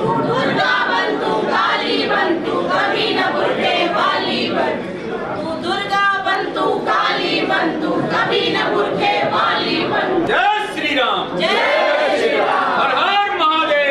दुर्गा बंतु काली बंतु कभी न भूले वाली बंतु तू दुर्गा बंतु काली बंतु कभी न भूले वाली बंतु। जय श्री राम। जय श्री राम। हर हर महादेव।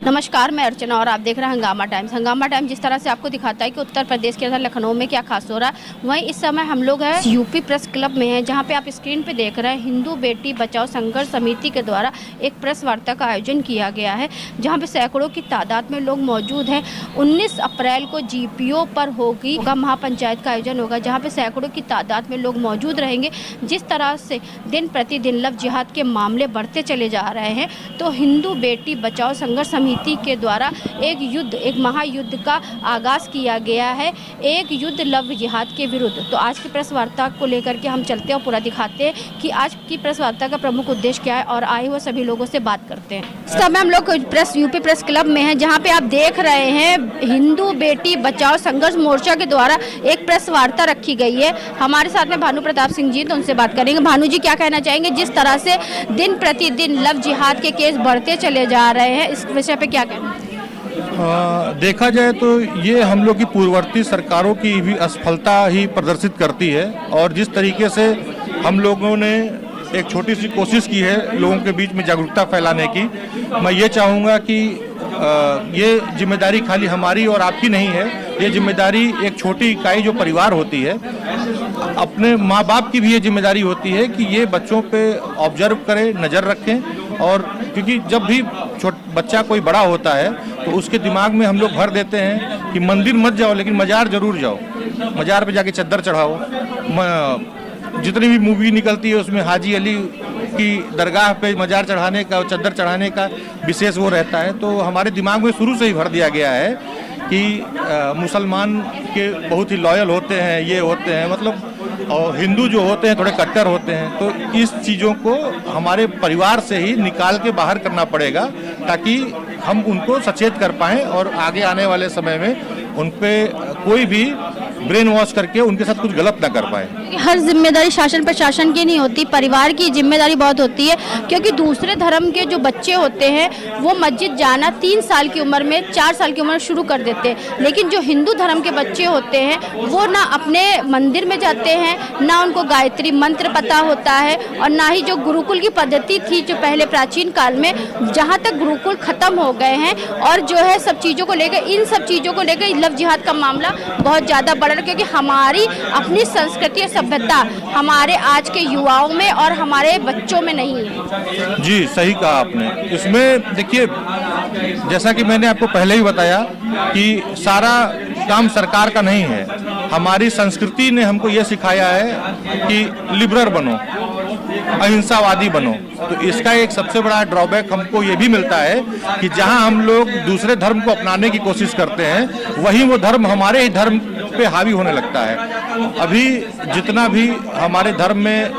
नमस्कार, मैं अर्चना और आप देख रहे हैं हंगामा टाइम्स। हंगामा टाइम्स जिस तरह से आपको दिखाता है कि उत्तर प्रदेश के अंदर लखनऊ में क्या खास हो रहा है, वहीं इस समय हम लोग हैं यूपी प्रेस क्लब में हैं, जहां पे आप स्क्रीन पे देख रहे हैं हिंदू बेटी बचाओ संघर्ष समिति के द्वारा एक प्रेस वार्ता का आयोजन किया गया है, जहां पे सैकड़ों की तादाद में लोग मौजूद हैं। 19 अप्रैल को GPO पर होगा महापंचायत का आयोजन होगा, जहाँ पे सैकड़ों की तादाद में लोग मौजूद रहेंगे। जिस तरह से दिन प्रतिदिन लव जिहाद के मामले बढ़ते चले जा रहे हैं, तो हिंदू बेटी बचाओ संघर्ष समिति के द्वारा एक महायुद्ध का आगाज किया गया है, एक युद्ध लव जिहाद के विरुद्ध। तो आज की प्रेस वार्ता को लेकर के हम चलते हैं और पूरा दिखाते हैं कि आज की प्रेस वार्ता का प्रमुख उद्देश्य क्या है, और आए हुए सभी लोगों से बात करते हैं। इस समय हम लोग यूपी प्रेस क्लब में हैं, जहां पे आप देख रहे हैं हिंदू बेटी बचाओ संघर्ष मोर्चा के द्वारा एक प्रेस वार्ता रखी गई है। हमारे साथ में भानु प्रताप सिंह जी, तो उनसे बात करेंगे। भानु जी, क्या कहना चाहेंगे जिस तरह से दिन प्रतिदिन लव जिहाद के केस बढ़ते चले जा रहे हैं, इस विषय पे क्या कहना है? देखा जाए तो ये हम लोग की पूर्ववर्ती सरकारों की भी असफलता ही प्रदर्शित करती है, और जिस तरीके से हम लोगों ने एक छोटी सी कोशिश की है लोगों के बीच में जागरूकता फैलाने की, मैं ये चाहूँगा कि ये जिम्मेदारी खाली हमारी और आपकी नहीं है। ये जिम्मेदारी एक छोटी इकाई जो परिवार होती है, अपने माँ बाप की भी ये जिम्मेदारी होती है कि ये बच्चों पे ऑब्जर्व करें, नज़र रखें। और क्योंकि जब भी बच्चा कोई बड़ा होता है तो उसके दिमाग में हम लोग भर देते हैं कि मंदिर मत जाओ लेकिन मज़ार ज़रूर जाओ, मज़ार पे जाके चद्दर चढ़ाओ। जितनी भी मूवी निकलती है उसमें हाजी अली की दरगाह पे मज़ार चढ़ाने का और चद्दर चढ़ाने का विशेष वो रहता है। तो हमारे दिमाग में शुरू से ही भर दिया गया है कि मुसलमान के बहुत ही लॉयल होते हैं, ये होते हैं, मतलब, और हिंदू जो होते हैं थोड़े कट्टर होते हैं। तो इस चीज़ों को हमारे परिवार से ही निकाल के बाहर करना पड़ेगा, ताकि हम उनको सचेत कर पाएँ और आगे आने वाले समय में उन पर कोई भी ब्रेन वॉश करके उनके साथ कुछ गलत ना कर पाए। हर जिम्मेदारी शासन प्रशासन की नहीं होती, परिवार की जिम्मेदारी बहुत होती है, क्योंकि दूसरे धर्म के जो बच्चे होते हैं वो मस्जिद जाना 3 साल की उम्र में, 4 साल की उम्र में शुरू कर देते हैं, लेकिन जो हिंदू धर्म के बच्चे होते हैं वो ना अपने मंदिर में जाते हैं, ना उनको गायत्री मंत्र पता होता है, और ना ही जो गुरुकुल की पद्धति थी जो पहले प्राचीन काल में, जहाँ तक गुरुकुल खत्म हो गए हैं, और जो है सब चीज़ों को लेकर, इन सब चीज़ों को लेकर लव जिहाद का मामला बहुत ज़्यादा बढ़, क्योंकि हमारी अपनी संस्कृति और सभ्यता हमारे आज के युवाओं में और हमारे बच्चों में नहीं है। जी, सही कहा आपने। इसमें देखिए, जैसा कि मैंने आपको पहले ही बताया कि सारा काम सरकार का नहीं है। हमारी संस्कृति ने हमको ये सिखाया है कि लिबरल बनो, अहिंसावादी बनो। तो इसका एक सबसे बड़ा ड्रॉबैक हमको ये भी मिलता है कि जहां हम लोग दूसरे धर्म को अपनाने की कोशिश करते हैं, वहीं वो धर्म हमारे ही धर्म पे हावी होने लगता है। अभी जितना भी हमारे धर्म में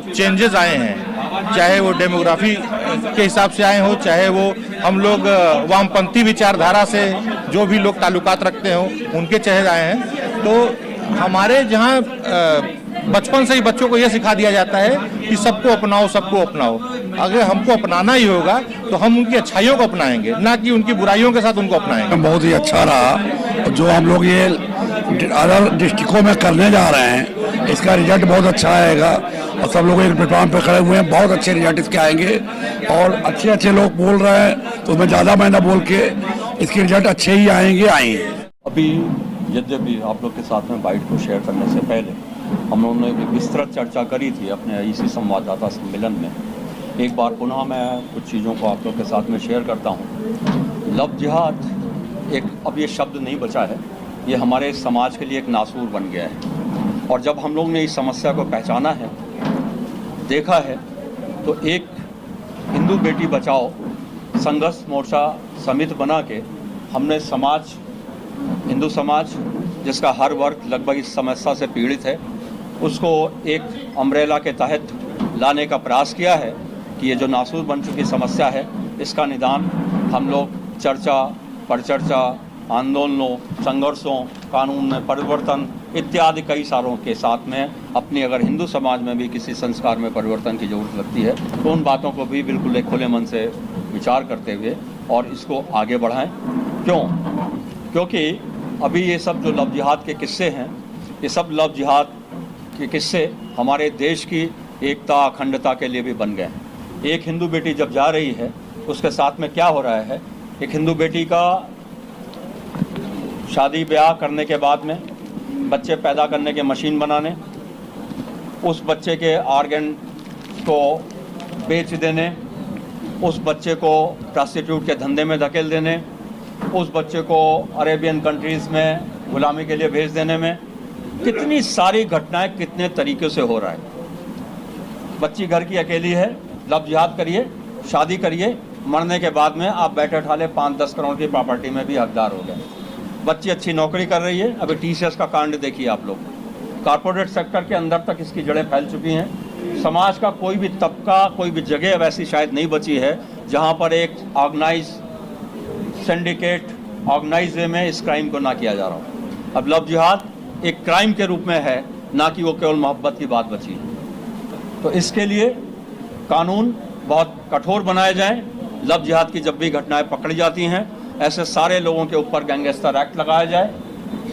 चेंजेस आए हैं, चाहे वो डेमोग्राफी के हिसाब से आए हो, चाहे वो हम लोग वामपंथी विचारधारा से जो भी लोग ताल्लुकात रखते हो उनके चेहरे आए हैं, तो हमारे जहाँ बचपन से ही बच्चों को यह सिखा दिया जाता है कि सबको अपनाओ, सबको अपनाओ। अगर हमको अपनाना ही होगा तो हम उनकी अच्छाइयों को अपनाएंगे, ना कि उनकी बुराइयों के साथ उनको अपनाएंगे। बहुत ही अच्छा रहा जो हम लोग ये अदर डिस्ट्रिक्टों में करने जा रहे हैं, इसका रिजल्ट बहुत अच्छा आएगा, और सब लोग एक प्लेटफॉर्म पे खड़े हुए हैं, बहुत अच्छे रिजल्ट इसके आएंगे, और अच्छे अच्छे लोग बोल रहे हैं, तो उसमें ज़्यादा महीना बोल के इसके रिजल्ट अच्छे ही आएंगे। अभी यद्यपि आप लोग के साथ में बाइट को शेयर करने से पहले हम लोगों ने एक विस्तृत चर्चा करी थी अपने इसी संवाददाता सम्मेलन में। एक बार पुनः मैं कुछ चीज़ों को आप लोग के साथ में शेयर करता हूँ। लव जिहाद एक अब ये शब्द नहीं बचा है, ये हमारे समाज के लिए एक नासूर बन गया है, और जब हम लोग ने इस समस्या को पहचाना है, देखा है, तो एक हिंदू बेटी बचाओ संघर्ष मोर्चा समिति बना के हमने समाज, हिंदू समाज जिसका हर वर्ग लगभग इस समस्या से पीड़ित है, उसको एक अम्ब्रेला के तहत लाने का प्रयास किया है कि ये जो नासूर बन चुकी समस्या है, इसका निदान हम लोग चर्चा, परिचर्चा, आंदोलनों, संघर्षों, कानून में परिवर्तन इत्यादि कई सारों के साथ में अपनी अगर हिंदू समाज में भी किसी संस्कार में परिवर्तन की जरूरत लगती है तो उन बातों को भी बिल्कुल एक खुले मन से विचार करते हुए और इसको आगे बढ़ाएं। क्यों? क्योंकि अभी ये सब जो लव जिहाद के किस्से हैं, ये सब लव जिहाद के किस्से हमारे देश की एकता अखंडता के लिए भी बन गए हैं। एक हिंदू बेटी जब जा रही है उसके साथ में क्या हो रहा है, एक हिंदू बेटी का शादी ब्याह करने के बाद में बच्चे पैदा करने के मशीन बनाने, उस बच्चे के ऑर्गन को बेच देने, उस बच्चे को प्रोस्टिट्यूट के धंधे में धकेल देने, उस बच्चे को अरेबियन कंट्रीज़ में गुलामी के लिए भेज देने में कितनी सारी घटनाएं कितने तरीक़े से हो रहा है। बच्ची घर की अकेली है, लव जिहाद करिए, शादी करिए, मरने के बाद में आप बैठे ठाले 5-10 करोड़ की प्रॉपर्टी में भी हकदार हो गए। बच्ची अच्छी नौकरी कर रही है, अभी TCS का कांड देखिए आप लोग, कॉर्पोरेट सेक्टर के अंदर तक इसकी जड़ें फैल चुकी हैं। समाज का कोई भी तबका, कोई भी जगह वैसी शायद नहीं बची है जहां पर एक ऑर्गेनाइज सिंडिकेट ऑर्गेनाइज वे में इस क्राइम को ना किया जा रहा हो। अब लव जिहाद एक क्राइम के रूप में है, ना कि वो केवल मोहब्बत की बात बची है। तो इसके लिए कानून बहुत कठोर बनाए जाएं। लव जिहाद की जब भी घटनाएं पकड़ी जाती हैं, ऐसे सारे लोगों के ऊपर गैंगस्टर एक्ट लगाया जाए।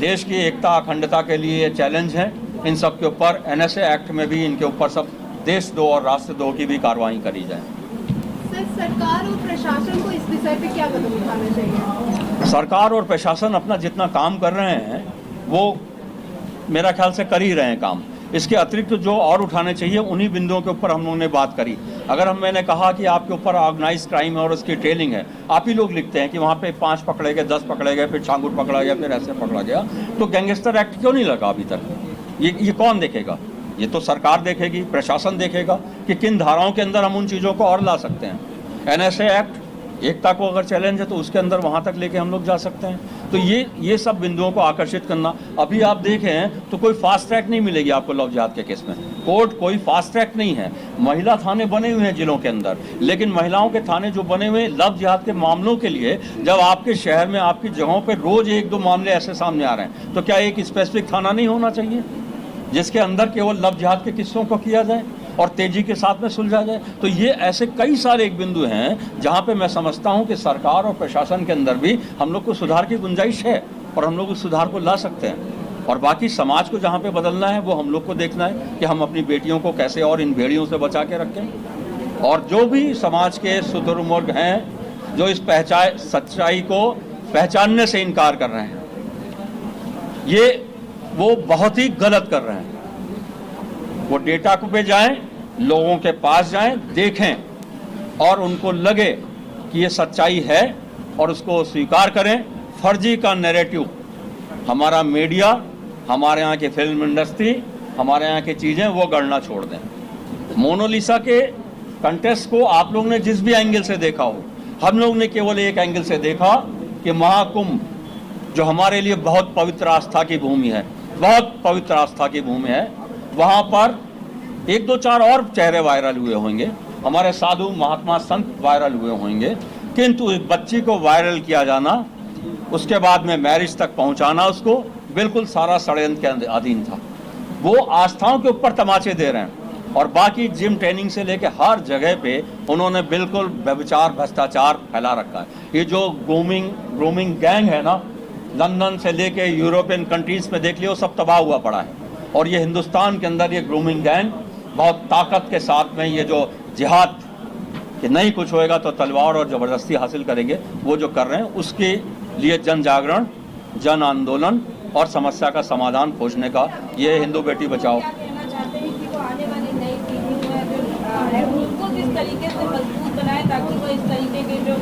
देश की एकता अखंडता के लिए ये चैलेंज है। इन सब के ऊपर NSA एक्ट में भी इनके ऊपर सब देशद्रोह और राष्ट्रद्रोह की भी कार्रवाई करी जाए। सर, सरकार और प्रशासन को इस विषय पे क्या कदम उठाना चाहिए? सरकार और प्रशासन अपना जितना काम कर रहे हैं वो मेरा ख्याल से कर ही रहे हैं काम। इसके अतिरिक्त जो और उठाने चाहिए उन्हीं बिंदुओं के ऊपर हम लोगों ने बात करी। अगर मैंने कहा कि आपके ऊपर ऑर्गेनाइज क्राइम है और उसकी ट्रेलिंग है, आप ही लोग लिखते हैं कि वहाँ पे 5 पकड़े गए, 10 पकड़े गए, फिर छांगुट पकड़ा गया, फिर ऐसे पकड़ा गया, तो गैंगस्टर एक्ट क्यों नहीं लगा अभी तक? ये कौन देखेगा? ये तो सरकार देखेगी, प्रशासन देखेगा कि किन धाराओं के अंदर हम उन चीज़ों को और ला सकते हैं। NSA एक्ट एकता को अगर चैलेंज है तो उसके अंदर वहाँ तक लेके हम लोग जा सकते हैं। तो ये सब बिंदुओं को आकर्षित करना। अभी आप देखें तो कोई फास्ट ट्रैक नहीं मिलेगी आपको लव जिहाद के केस में। कोर्ट कोई फास्ट ट्रैक नहीं है। महिला थाने बने हुए हैं जिलों के अंदर, लेकिन महिलाओं के थाने जो बने हुए लव जिहाद के मामलों के लिए, जब आपके शहर में आपकी जगहों पर रोज 1-2 मामले ऐसे सामने आ रहे हैं, तो क्या एक स्पेसिफिक थाना नहीं होना चाहिए जिसके अंदर केवल लव जिहाद के किस्सों को किया जाए और तेजी के साथ में सुलझा जाए? तो ये ऐसे कई सारे एक बिंदु हैं जहां पे मैं समझता हूं कि सरकार और प्रशासन के अंदर भी हम लोग को सुधार की गुंजाइश है और हम लोग उस सुधार को ला सकते हैं। और बाकी समाज को जहां पे बदलना है वो हम लोग को देखना है कि हम अपनी बेटियों को कैसे और इन भेड़ियों से बचा के रखें। और जो भी समाज के शुतुरमुर्ग हैं जो इस सच्चाई को पहचानने से इनकार कर रहे हैं, ये वो बहुत ही गलत कर रहे हैं। वो डेटा को पे जाएं, लोगों के पास जाएं, देखें और उनको लगे कि ये सच्चाई है और उसको स्वीकार करें। फर्जी का नैरेटिव हमारा मीडिया, हमारे यहाँ की फिल्म इंडस्ट्री, हमारे यहाँ की चीज़ें वो गढ़ना छोड़ दें। मोनालिसा के कंटेस्ट को आप लोग ने जिस भी एंगल से देखा हो, हम लोग ने केवल एक एंगल से देखा कि महाकुंभ जो हमारे लिए बहुत पवित्र आस्था की भूमि है, बहुत पवित्र आस्था की भूमि है, वहाँ पर 1-2-4 और चेहरे वायरल हुए होंगे, हमारे साधु महात्मा संत वायरल हुए होंगे, किंतु इस बच्ची को वायरल किया जाना, उसके बाद में मैरिज तक पहुँचाना, उसको बिल्कुल सारा षड्यंत्र के अधीन था। वो आस्थाओं के ऊपर तमाचे दे रहे हैं और बाकी जिम ट्रेनिंग से लेके हर जगह पे उन्होंने बिल्कुल व्यभिचार भ्रष्टाचार फैला रखा है। ये जो ग्रूमिंग गैंग है ना, लंदन से लेके यूरोपियन कंट्रीज में देख लियो, सब तबाह हुआ पड़ा है। और ये हिंदुस्तान के अंदर ये ग्रूमिंग गैंग बहुत ताकत के साथ में ये जो जिहाद कि नहीं कुछ होएगा तो तलवार और ज़बरदस्ती हासिल करेंगे, वो जो कर रहे हैं, उसके लिए जन जागरण, जन आंदोलन और समस्या का समाधान खोजने का ये हिंदू बेटी बचाओ। क्या कहना चाहते हैं कि वो आने वाली नई पीढ़ी है उनको किस तरीके से मजबूत बनाए ताकि वो इस तरीके के जो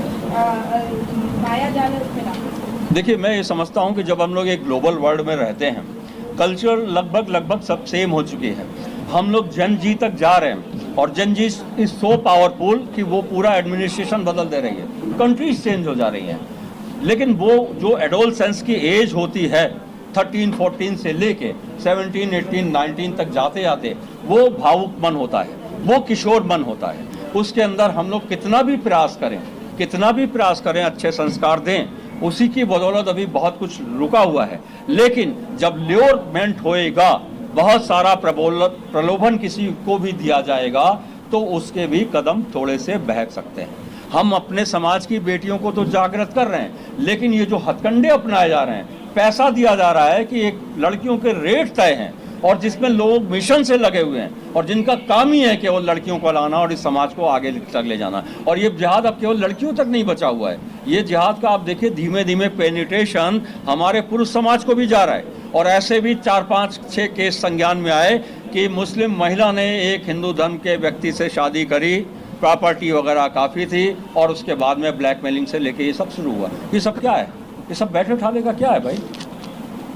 पाया जा रहा है उसमें ना? देखिए, मैं ये समझता हूँ कि जब हम लोग एक ग्लोबल वर्ल्ड में रहते हैं, कल्चर लगभग सब सेम हो चुकी है। हम लोग जन जी तक जा रहे हैं और जन जी इज सो पावरफुल कि वो पूरा एडमिनिस्ट्रेशन बदल दे रही है, कंट्रीज चेंज हो जा रही हैं। लेकिन वो जो एडोलसेंस की एज होती है 13-14 से लेके 17, 18, 19 तक जाते जाते वो भावुक मन होता है, वो किशोर मन होता है। उसके अंदर हम लोग कितना भी प्रयास करें अच्छे संस्कार दें, उसी की बदौलत अभी बहुत कुछ रुका हुआ है। लेकिन जब ल्योरमेंट होएगा, बहुत सारा प्रलोभन किसी को भी दिया जाएगा, तो उसके भी कदम थोड़े से बहक सकते हैं। हम अपने समाज की बेटियों को तो जागृत कर रहे हैं, लेकिन ये जो हथकंडे अपनाए जा रहे हैं, पैसा दिया जा रहा है कि एक लड़कियों के रेट तय हैं और जिसमें लोग मिशन से लगे हुए हैं और जिनका काम ही है केवल लड़कियों को लाना और इस समाज को आगे तक ले जाना। और ये जिहाद अब केवल लड़कियों तक नहीं बचा हुआ है, ये जिहाद का आप देखिए धीमे धीमे पेनिट्रेशन हमारे पुरुष समाज को भी जा रहा है। और ऐसे भी 4-5-6 केस संज्ञान में आए कि मुस्लिम महिला ने एक हिंदू धर्म के व्यक्ति से शादी करी, प्रॉपर्टी वगैरह काफ़ी थी, और उसके बाद में ब्लैकमेलिंग से लेके ये सब शुरू हुआ। ये सब क्या है? ये सब बैठे उठाने का क्या है भाई?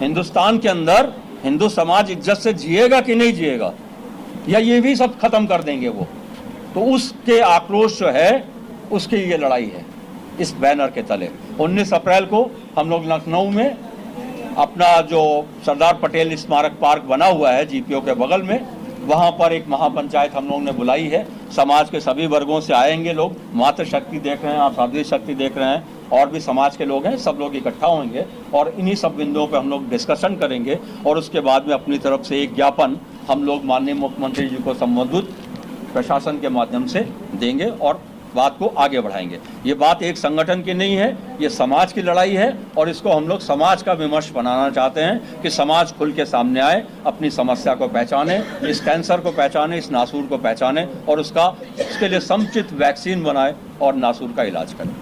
हिंदुस्तान के अंदर हिंदू समाज इज्जत से जिएगा कि नहीं जिएगा, या ये भी सब खत्म कर देंगे वो? तो उसके आक्रोश जो है, उसकी ये लड़ाई है इस बैनर के तले। 19 अप्रैल को हम लोग लखनऊ में अपना जो सरदार पटेल स्मारक पार्क बना हुआ है जीपीओ के बगल में, वहाँ पर एक महापंचायत हम लोग ने बुलाई है। समाज के सभी वर्गों से आएंगे लोग, मातृशक्ति देख रहे हैं आप, साध्वी शक्ति देख रहे हैं, और भी समाज के लोग हैं, सब लोग इकट्ठा होंगे और इन्हीं सब बिंदुओं पे हम लोग डिस्कशन करेंगे। और उसके बाद में अपनी तरफ से एक ज्ञापन हम लोग माननीय मुख्यमंत्री जी को संबोधित प्रशासन के माध्यम से देंगे और बात को आगे बढ़ाएंगे। ये बात एक संगठन की नहीं है, ये समाज की लड़ाई है और इसको हम लोग समाज का विमर्श बनाना चाहते हैं कि समाज खुल के सामने आए, अपनी समस्या को पहचाने, इस कैंसर को पहचाने, इस नासूर को पहचाने और उसके लिए समुचित वैक्सीन बनाए और नासूर का इलाज करें।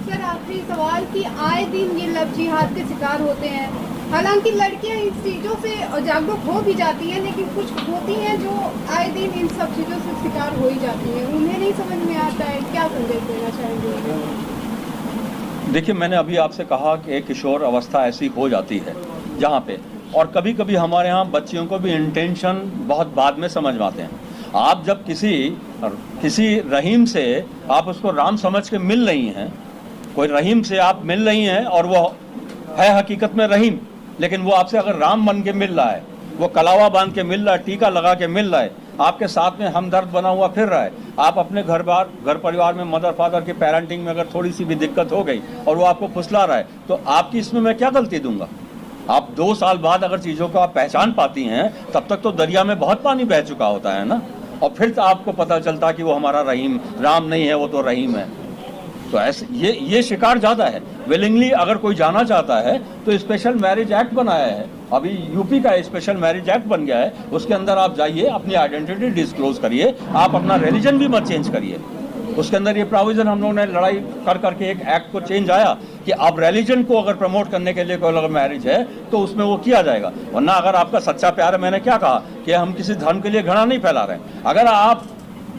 सर, आखिरी सवाल कि आए दिन ये लव जिहाद के शिकार होते हैं, हालांकि लड़कियां इन चीज़ों से जागरूक हो भी जाती हैं, लेकिन कुछ होती हैं जो आए दिन इन सब चीज़ों से शिकार हो ही जाती हैं, उन्हें नहीं समझ में आता है। क्या संदेश देना चाहेंगे? देखिए, मैंने अभी आपसे कहा कि एक किशोर अवस्था ऐसी हो जाती है जहाँ पे, और कभी कभी हमारे यहाँ बच्चियों को भी इंटेंशन बहुत बाद में समझ में आते हैं। आप जब किसी रहीम से आप उसको राम समझ के मिल रही हैं, कोई रहीम से आप मिल रही हैं और वो है हकीकत में रहीम, लेकिन वो आपसे अगर राम बन के मिल रहा है, वो कलावा बांध के मिल रहा है, टीका लगा के मिल रहा है, आपके साथ में हमदर्द बना हुआ फिर रहा है, आप अपने घर परिवार में मदर फादर की पेरेंटिंग में अगर थोड़ी सी भी दिक्कत हो गई और वो आपको फुसला रहा है, तो आपकी इसमें मैं क्या गलती दूंगा? आप 2 साल बाद अगर चीज़ों को आप पहचान पाती हैं, तब तक तो दरिया में बहुत पानी बह चुका होता है ना, और फिर आपको पता चलता कि वो हमारा रहीम राम नहीं है, वो तो रहीम है। तो ऐसे ये शिकार ज़्यादा है। विलिंगली अगर कोई जाना चाहता है तो स्पेशल मैरिज एक्ट बनाया है, अभी यूपी का स्पेशल मैरिज एक्ट बन गया है, उसके अंदर आप जाइए, अपनी आइडेंटिटी डिस्क्लोज करिए, आप अपना रिलीजन भी मत चेंज करिए। उसके अंदर ये प्रोविजन हम लोगों ने लड़ाई करके एक एक्ट को चेंज आया कि अब रिलीजन को अगर प्रमोट करने के लिए कोई अगर मैरिज है तो उसमें वो किया जाएगा। वरना अगर आपका सच्चा प्यार है, मैंने क्या कहा कि हम किसी धर्म के लिए घृणा नहीं फैला रहे हैं। अगर आप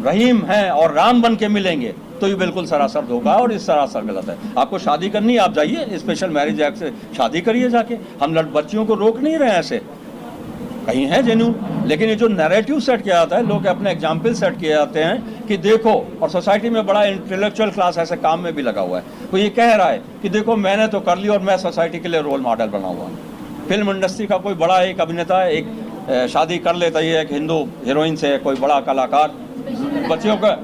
रहीम हैं और राम बन के मिलेंगे तो ये बिल्कुल सरासर धोखा है और इस सरासर गलत है। आपको शादी करनी है, आप जाइए स्पेशल मैरिज एक्ट से शादी करिए जाके। हम बच्चियों को रोक नहीं रहे हैं, ऐसे कहीं है जेन्यून, लेकिन ये जो नैरेटिव सेट किया जाता है, लोग अपने एग्जाम्पल सेट किए जाते हैं कि देखो, और सोसाइटी में बड़ा इंटेलेक्चुअल क्लास ऐसे काम में भी लगा हुआ है, तो ये कह रहा है कि देखो मैंने तो कर ली और मैं सोसाइटी के लिए रोल मॉडल बना हुआ हूँ। फिल्म इंडस्ट्री का कोई बड़ा एक अभिनेता एक शादी कर लेता है एक हिंदू हीरोइन से, कोई बड़ा कलाकार, बच्चियों का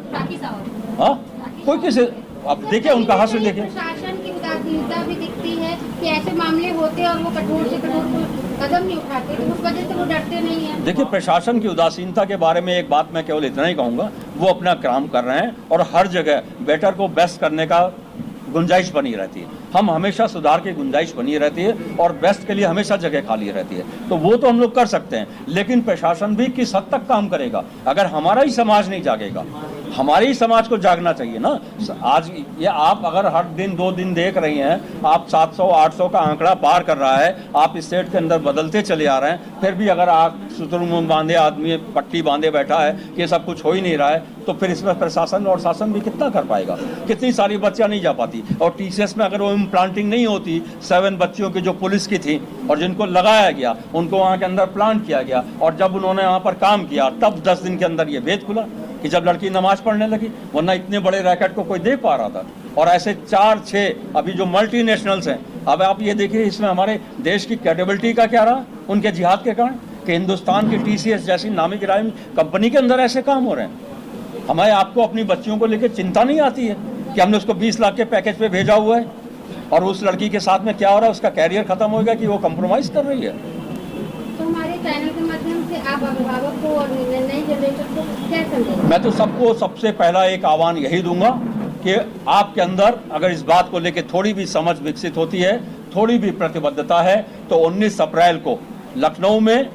हाँ कोई किसी, अब देखिए उनका हास्य देखिए। प्रशासन की उदासीनता भी दिखती है कि ऐसे मामले होते हैं और वो कठोर से कठोर कदम नहीं उठाते, तो उस वजह से वो डरते नहीं है। देखिए, प्रशासन की उदासीनता के बारे में एक बात मैं केवल इतना ही कहूँगा, वो अपना काम कर रहे हैं और हर जगह बेटर को बेस्ट करने का गुंजाइश बनी रहती है। हम हमेशा सुधार की गुंजाइश बनी रहती है और बेस्ट के लिए हमेशा जगह खाली रहती है, तो वो तो हम लोग कर सकते हैं, लेकिन प्रशासन भी किस हद तक काम करेगा अगर हमारा ही समाज नहीं जागेगा। हमारे ही समाज को जागना चाहिए ना। आज ये आप अगर हर दिन 2 दिन देख रही हैं, आप 700-800 का आंकड़ा पार कर रहा है, आप स्टेट के अंदर बदलते चले आ रहे हैं, फिर भी अगर आप शुतुरमुर्ग बांधे आदमी पट्टी बांधे बैठा है कि सब कुछ हो ही नहीं रहा है, तो फिर इसमें प्रशासन और शासन भी कितना कर पाएगा? कितनी सारी बच्चियां नहीं जा पाती, और टीसीएस में अगर वो इम्प्लांटिंग नहीं होती, 7 बच्चियों की जो पुलिस की थी और जिनको लगाया गया, उनको वहाँ के अंदर प्लांट किया गया, और जब उन्होंने वहाँ पर काम किया तब 10 दिन के अंदर ये भेद खुला कि जब लड़की नमाज पढ़ने लगी, वरना इतने बड़े रैकेट को कोई देख पा रहा था। और ऐसे 4-6 अभी जो मल्टीनेशनल्स हैं, अब आप ये देखिए इसमें हमारे देश की कैपेबिलिटी का क्या रहा उनके जिहाद के कारण कि हिंदुस्तान की टीसीएस जैसी नामी गिरामी कंपनी के अंदर ऐसे काम हो रहे हैं। हमें आपको अपनी बच्चियों को लेकर चिंता नहीं आती है कि हमने उसको 20 लाख के पैकेज पे भेजा हुआ है, और उस लड़की के साथ में क्या हो रहा है, उसका कैरियर खत्म हो गया कि वो कंप्रोमाइज कर रही है। तो हमारे चैनल के माध्यम से आप अभिभावक को और नई जनरेशन को क्या संदेश? मैं तो सबको सबसे पहला एक आह्वान यही दूंगा कि आपके अंदर अगर इस बात को लेकर थोड़ी भी समझ विकसित होती है, थोड़ी भी प्रतिबद्धता है, तो 19 अप्रैल को लखनऊ में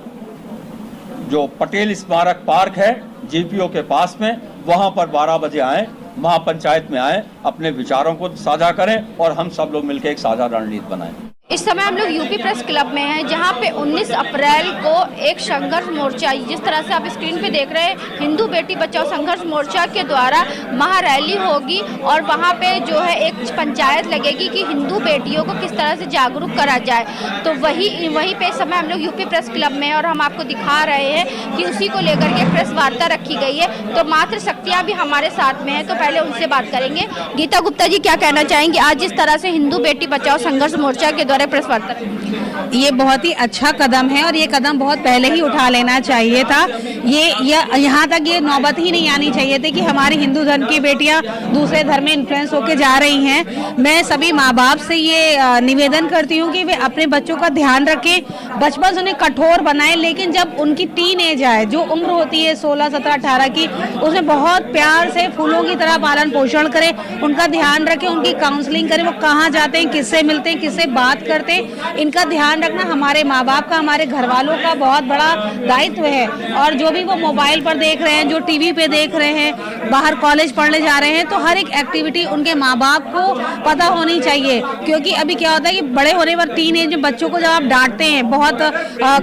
जो पटेल स्मारक पार्क है जीपीओ के पास में, वहां पर 12 बजे आए, महापंचायत में आए, अपने विचारों को साझा करें और हम सब लोग मिलकर एक साझा रणनीति बनाएं। इस समय हम लोग यूपी प्रेस क्लब में हैं, जहां पे 19 अप्रैल को एक संघर्ष मोर्चा, जिस तरह से आप स्क्रीन पे देख रहे हैं, हिंदू बेटी बचाओ संघर्ष मोर्चा के द्वारा महारैली होगी और वहां पे जो है एक पंचायत लगेगी कि हिंदू बेटियों को किस तरह से जागरूक करा जाए। तो वहीं पे इस समय हम लोग यूपी प्रेस क्लब में हैं और हम आपको दिखा रहे हैं कि उसी को लेकर के प्रेस वार्ता रखी गई है। तो मातृ शक्तियाँ भी हमारे साथ में है, तो पहले उनसे बात करेंगे। गीता गुप्ता जी, क्या कहना चाहेंगे आज जिस तरह से हिंदू बेटी बचाओ संघर्ष मोर्चा के प्रेस वार्ता? ये बहुत ही अच्छा कदम है और ये कदम बहुत पहले ही उठा लेना चाहिए था। ये यहाँ तक ये नौबत ही नहीं आनी चाहिए थी कि हमारी हिंदू धर्म की बेटियां दूसरे धर्म में इन्फ्लुएंस होकर जा रही हैं। मैं सभी माँ बाप से ये निवेदन करती हूँ कि वे अपने बच्चों का ध्यान रखें, बचपन से उन्हें कठोर बनाएं, लेकिन जब उनकी टीन एज आए, जो उम्र होती है 16, 17, 18 की, उसमें बहुत प्यार से फूलों की तरह पालन पोषण करें, उनका ध्यान रखें, उनकी काउंसलिंग करें, वो कहाँ जाते हैं, किससे मिलते हैं, किससे बात करते हैं, इनका ध्यान रखना हमारे माँ बाप का, हमारे घर वालों का बहुत बड़ा दायित्व है। और जो भी वो मोबाइल पर देख रहे हैं, जो टीवी पे देख रहे हैं, बाहर कॉलेज पढ़ने जा रहे हैं, तो हर एक एक्टिविटी उनके माँ बाप को पता होनी चाहिए। क्योंकि अभी क्या होता है कि बड़े होने पर टीन एज में बच्चों को जब आप डांटते हैं, बहुत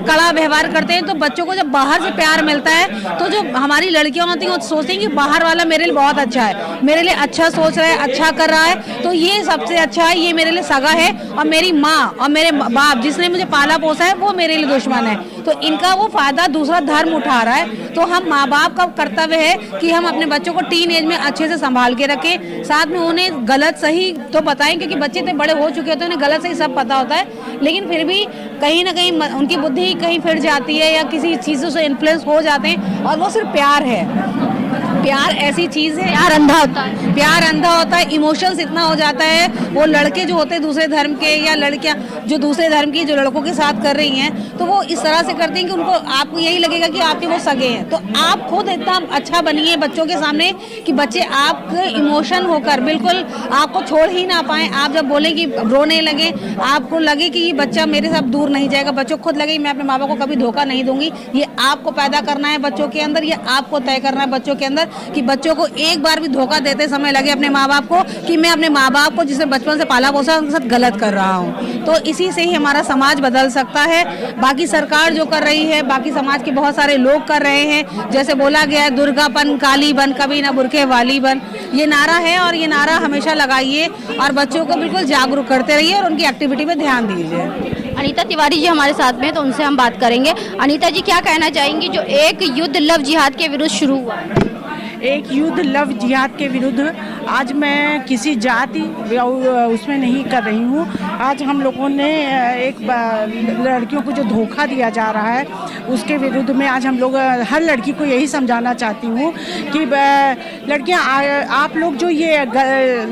कड़ा व्यवहार करते हैं, तो बच्चों को जब बाहर से प्यार मिलता है, तो जो हमारी लड़कियां होती हैं वो सोचती हैं कि बाहर वाला मेरे लिए बहुत अच्छा है, मेरे लिए अच्छा सोच रहा है, अच्छा कर रहा है, तो ये सबसे अच्छा है, ये मेरे लिए सगा है। और मेरी माँ और मेरे बाप जिसने मुझे पाला पोसा है, वो मेरे लिए दुश्मन है। तो इनका वो फायदा दूसरा धर्म उठा रहा है। तो हम माँ बाप का कर्तव्य है कि हम अपने बच्चों को टीन एज में अच्छे से संभाल के रखें, साथ में उन्हें गलत सही तो बताएं, क्योंकि बच्चे तो बड़े हो चुके होते हैं, उन्हें गलत सही सब पता होता है, लेकिन फिर भी कहीं ना कहीं उनकी बुद्धि कहीं फिर जाती है या किसी चीज़ों से इन्फ्लुएंस हो जाते हैं। और वो सिर्फ प्यार है, प्यार ऐसी चीज है, प्यार अंधा होता है, प्यार अंधा होता है, इमोशंस इतना हो जाता है। वो लड़के जो होते हैं दूसरे धर्म के या लड़कियां जो दूसरे धर्म की जो लड़कों के साथ कर रही हैं, तो वो इस तरह से करती हैं कि उनको आपको यही लगेगा कि आपके वो सगे हैं। तो आप खुद इतना अच्छा बनिए बच्चों के सामने कि बच्चे आपके इमोशन होकर बिल्कुल आपको छोड़ ही ना पाए। आप जब बोले कि रोने लगे, आपको लगे कि ये बच्चा मेरे साथ दूर नहीं जाएगा, बच्चों को खुद लगे मैं अपने माँ बाप को कभी धोखा नहीं दूंगी। ये आपको पैदा करना है बच्चों के अंदर, ये आपको तय करना है बच्चों के अंदर कि बच्चों को एक बार भी धोखा देते समय लगे अपने माँ बाप को कि मैं अपने माँ बाप को जिसे बचपन से पाला पोसा उनके साथ गलत कर रहा हूँ। तो इसी से ही हमारा समाज बदल सकता है। बाकी सरकार जो कर रही है, बाकी समाज के बहुत सारे लोग कर रहे हैं, जैसे बोला गया है दुर्गापन काली बन, कभी ना बुरखे वाली बन, ये नारा है और ये नारा हमेशा लगाइए और बच्चों को बिल्कुल जागरूक करते रहिए और उनकी एक्टिविटी पे ध्यान दीजिए। अनीता तिवारी जी हमारे साथ में हैं, तो उनसे हम बात करेंगे। अनीता जी, क्या कहना चाहेंगी जो एक युद्ध लव जिहाद के विरुद्ध शुरू हुआ है? एक युद्ध लव जिहाद के विरुद्ध आज मैं किसी जाति उसमें नहीं कर रही हूँ। आज हम लोगों ने एक लड़कियों को जो धोखा दिया जा रहा है उसके विरुद्ध में आज हम लोग हर लड़की को यही समझाना चाहती हूँ कि लड़कियाँ आप लोग जो ये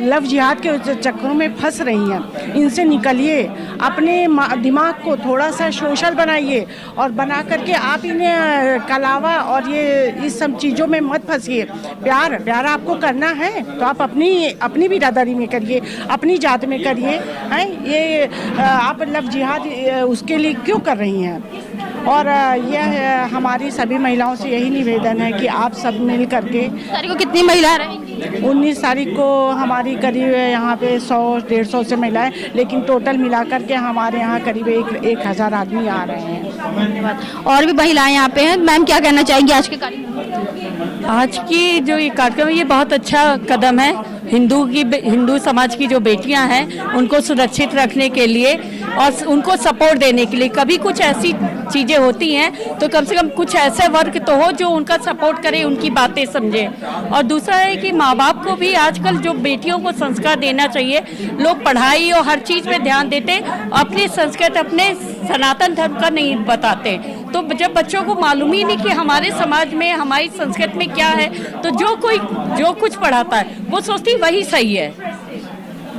लव जिहाद के चक्करों में फंस रही हैं, इनसे निकलिए, अपने दिमाग को थोड़ा सा सोशल बनाइए और बना करके आप इन्हें कलावा और ये इस सब चीज़ों में मत फंसिए। प्यार आपको करना है तो आप अपनी बिरादरी में करिए, अपनी जात में करिए। हैं ये आप लव जिहाद उसके लिए क्यों कर रही हैं? और यह हमारी सभी महिलाओं से यही निवेदन है कि आप सब मिल करके। तारीख को कितनी महिलाएं रहेंगी? 19 तारीख को हमारी करीब यहाँ पे 100-150 से महिलाएं, लेकिन टोटल मिलाकर के हमारे यहाँ करीब 1000 आदमी आ रहे हैं। धन्यवाद। और भी महिलाएं यहाँ पे हैं। मैम, क्या कहना चाहेंगी आज के कार्यक्रम? आज की जो ये कार्यक्रम है, ये बहुत अच्छा कदम है। हिंदू समाज की जो बेटियां हैं उनको सुरक्षित रखने के लिए और उनको सपोर्ट देने के लिए। कभी कुछ ऐसी चीज़ें होती हैं तो कम से कम कुछ ऐसे वर्ग तो हो जो उनका सपोर्ट करे, उनकी बातें समझे। और दूसरा है कि माँ बाप को भी आजकल जो बेटियों को संस्कार देना चाहिए। लोग पढ़ाई और हर चीज़ पे ध्यान देते, अपनी संस्कृति अपने सनातन धर्म का नहीं बताते। तो जब बच्चों को मालूम ही नहीं कि हमारे समाज में हमारी संस्कृति में क्या है, तो जो कुछ पढ़ाता है वो सोचती वही सही है।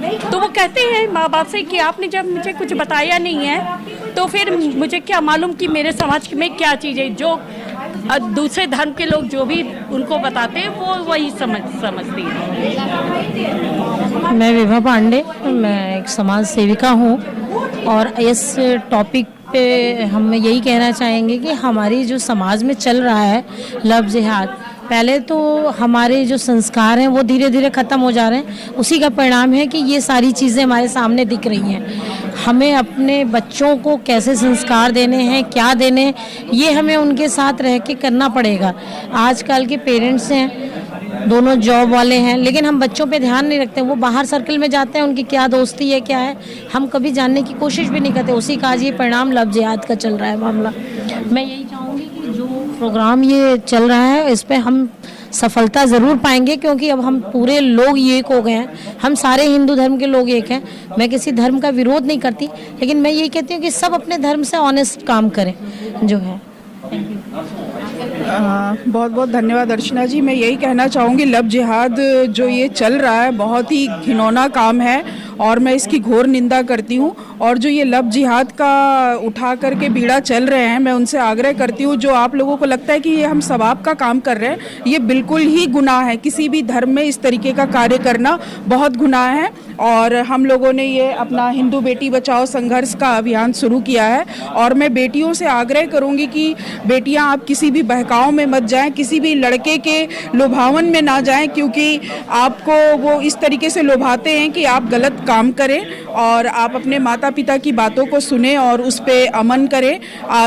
तो वो कहते हैं माँ बाप से कि आपने जब मुझे कुछ बताया नहीं है तो फिर मुझे क्या मालूम कि मेरे समाज में क्या चीज़ है। जो दूसरे धर्म के लोग जो भी उनको बताते हैं वो वही समझती है। मैं विभा पांडे, मैं एक समाज सेविका हूँ और इस टॉपिक पे हम यही कहना चाहेंगे कि हमारी जो समाज में चल रहा है लव जिहाद, पहले तो हमारे जो संस्कार हैं वो धीरे धीरे ख़त्म हो जा रहे हैं। उसी का परिणाम है कि ये सारी चीज़ें हमारे सामने दिख रही हैं। हमें अपने बच्चों को कैसे संस्कार देने हैं, क्या देने हैं, ये हमें उनके साथ रह के करना पड़ेगा। आजकल के पेरेंट्स हैं, दोनों जॉब वाले हैं, लेकिन हम बच्चों पे ध्यान नहीं रखते। वो बाहर सर्कल में जाते हैं, उनकी क्या दोस्ती है क्या है हम कभी जानने की कोशिश भी नहीं करते। उसी का आज ये परिणाम लव जिहाद का चल रहा है मामला। मैं यही चाहूँगी कि जो प्रोग्राम ये चल रहा है इस पर हम सफलता ज़रूर पाएंगे, क्योंकि अब हम पूरे लोग एक हो गए हैं। हम सारे हिंदू धर्म के लोग एक हैं। मैं किसी धर्म का विरोध नहीं करती, लेकिन मैं यही कहती हूँ कि सब अपने धर्म से ऑनेस्ट काम करें जो है। बहुत बहुत धन्यवाद अर्चना जी। मैं यही कहना चाहूँगी लव जिहाद जो ये चल रहा है बहुत ही घिनौना काम है और मैं इसकी घोर निंदा करती हूँ। और जो ये लव जिहाद का उठा करके बीड़ा चल रहे हैं, मैं उनसे आग्रह करती हूँ, जो आप लोगों को लगता है कि ये हम सवाब का काम कर रहे हैं, ये बिल्कुल ही गुनाह है। किसी भी धर्म में इस तरीके का कार्य करना बहुत गुनाह है। और हम लोगों ने ये अपना हिंदू बेटी बचाओ संघर्ष का अभियान शुरू किया है और मैं बेटियों से आग्रह करूँगी कि बेटियाँ आप किसी भी बहकाव में मत जाएं, किसी भी लड़के के लुभावन में ना जाएं, क्योंकि आपको वो इस तरीके से लुभाते हैं कि आप गलत काम करें। और आप अपने माता पिता की बातों को सुने और उस पर अमन करें।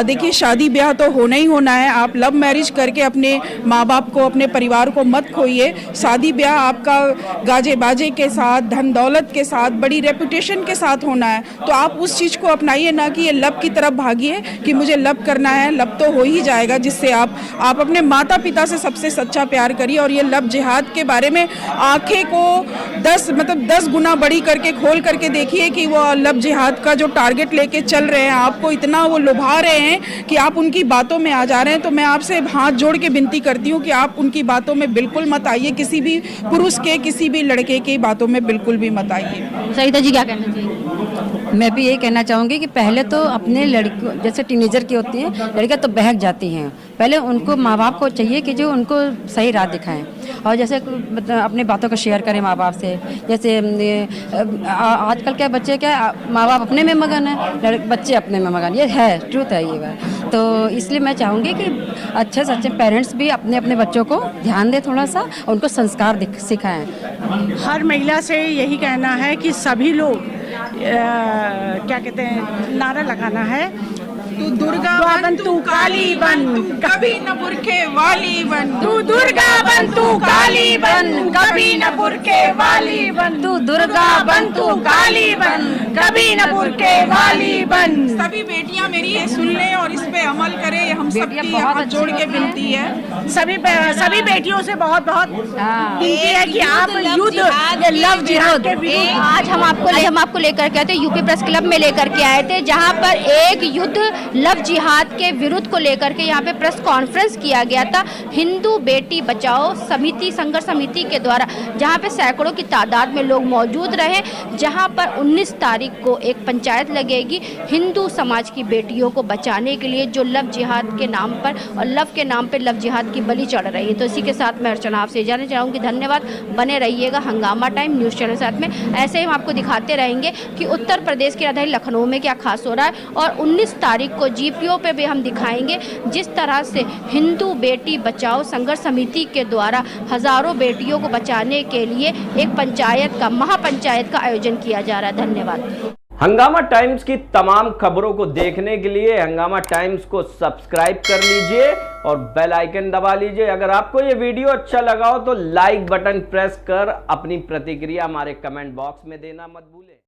देखिए शादी ब्याह तो होना ही होना है। आप लव मैरिज करके अपने माँ बाप को, अपने परिवार को मत खोइए। शादी ब्याह आपका गाजे बाजे के साथ, धन दौलत के साथ, बड़ी रेपुटेशन के साथ होना है। तो आप उस चीज़ को अपनाइए, ना कि ये लव की तरफ भागिए कि मुझे लव करना है। लव तो हो ही जाएगा, जिससे आप अपने माता पिता से सबसे सच्चा प्यार करिए। और ये लव जिहाद के बारे में आंखें को 10 गुना बड़ी करके खोल करके देखिए कि वो लव जिहाद का जो टारगेट लेके चल रहे हैं, आपको इतना वो लुभा रहे हैं कि आप उनकी बातों में आ जा रहे हैं। तो मैं आपसे हाथ जोड़ के विनती करती हूँ कि आप उनकी बातों में बिल्कुल मत आइए। किसी भी पुरुष के, किसी भी लड़के की बातों में बिल्कुल भी मत आइए। सरिता जी क्या कहना चाहिए? मैं भी यही कहना चाहूँगी कि पहले तो अपने लड़कियों, जैसे टीनेजर की होती हैं लड़कियाँ, तो बहक जाती हैं। पहले उनको माँ बाप को चाहिए कि जो उनको सही राह दिखाएं और जैसे अपने बातों को शेयर करें माँ बाप से। जैसे आजकल के बच्चे क्या, माँ बाप अपने में मगन है, बच्चे अपने में मगन, ये है, ट्रूथ है ये बात। तो इसलिए मैं चाहूँगी कि अच्छे से अच्छे पेरेंट्स भी अपने अपने बच्चों को ध्यान दें, थोड़ा सा उनको संस्कार सिखाएं। हर महिला से यही कहना है कि सभी लोग क्या कहते हैं, नारा लगाना है, तू दुर्गा बन तू काली बन, कभी न बुरखे वाली बन। तू दुर्गा बन तू काली बन, कभी न बुरखे वाली बन। तू दुर्गा बन तू काली बन, कभी न बुरखे वाली बन। सभी बेटियां मेरी ये सुन लें और इस पे अमल करें। ये हम सबकी हाथ जोड़ के विनती है। सभी बेटियों से बहुत बहुत विनती है कि आप युद्ध लव जिहाद के विरुद्ध आज हम आपको लेकर के आए थे, यूपी प्रेस क्लब में लेकर के आए थे, जहां पर एक युद्ध लव जिहाद के विरुद्ध को लेकर के यहाँ पे प्रेस कॉन्फ्रेंस किया गया था हिंदू बेटी बचाओ समिति, संघर्ष समिति के द्वारा, जहाँ पे सैकड़ों की तादाद में लोग मौजूद रहे। जहाँ पर 19 तारीख को एक पंचायत लगेगी हिंदू समाज की बेटियों को बचाने के लिए, जो लव जिहाद के नाम पर और लव के नाम पर लव जिहाद की बलि चढ़ रही है। तो इसी के साथ मैं अर्चना आपसे जाना चाहूँगी। धन्यवाद, बने रहिएगा हंगामा टाइम न्यूज़ चैनल साथ में। ऐसे ही हम आपको दिखाते रहेंगे कि उत्तर प्रदेश की राजधानी लखनऊ में क्या खास हो रहा है, और 19 तारीख को जीपीओ पे भी हम दिखाएंगे जिस तरह से हिंदू बेटी बचाओ संघर्ष समिति के द्वारा हजारों बेटियों को बचाने के लिए एक पंचायत का, महापंचायत का आयोजन किया जा रहा है। धन्यवाद। हंगामा टाइम्स की तमाम खबरों को देखने के लिए हंगामा टाइम्स को सब्सक्राइब कर लीजिए और बेल आइकन दबा लीजिए। अगर आपको ये वीडियो अच्छा लगा हो तो लाइक बटन प्रेस कर अपनी प्रतिक्रिया हमारे कमेंट बॉक्स में देना मत भूलें।